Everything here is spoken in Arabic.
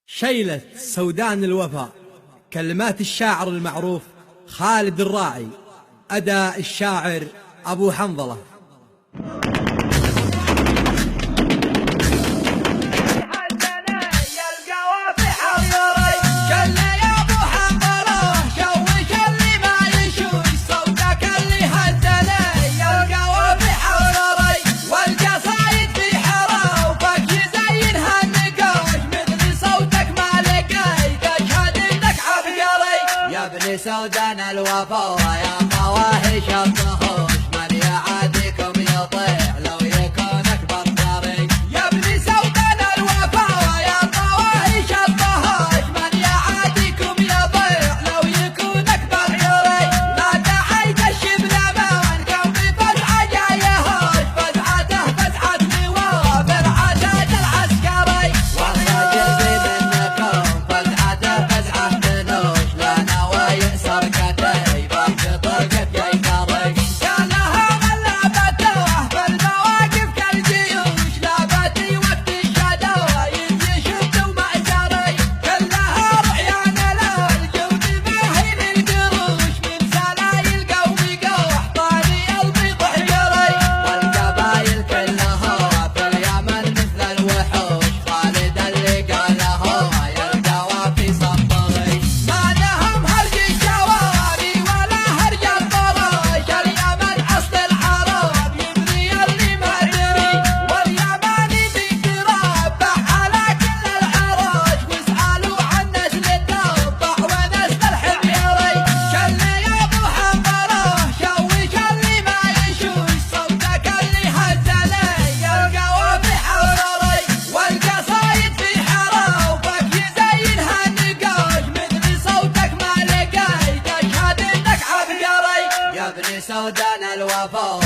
شيلة سودان الوفا. كلمات الشاعر المعروف خالد الراعي، أداء الشاعر أبو حنظلة. ابن سودان الوفا يا فواهش الطهوش، من يعاديكم يطيع لو يكون اكبر ضري. يا ابن سودان الوفا يا فواهش الطهوش، من يعاديكم يطيع لو يكون اكبر ضري. لا داعي الشبل وانكم بفزعه جايهوش، فزعته فزعه لواء بالعتاد العسكري. والرجل منكم فزعته فزعه بنوش، لنا ويأسر كتيبه بطرقة يقري. كانها غلبته في المواقف كالجيوش، لابتي وقت الشدوى يشد ومأزري. كلها رعيان للجود باهين القروش، من سلايل قومي قوح طاري البيض حجري. والقبايل كلها في اليمن مثل الوحوش، خالد اللي قاله يلقى في صفري. ما لهم هرج الشواري ولا هرج الطراش، اليمن اصل العرب يبني اللي ما دري. واليماني بيتربع على كل العراش، واسألوا عن نسل التوضع ونسل الحميري. شلي يا ابو حنظله شوش اللي ما يشوش، صوتك اللي هزلي القوافي حورري. والقصايد في حراوبك يزينها النقاش، مثل صوتك ما لقيت اشهد انك عبقري. يا ابن سودان الوفا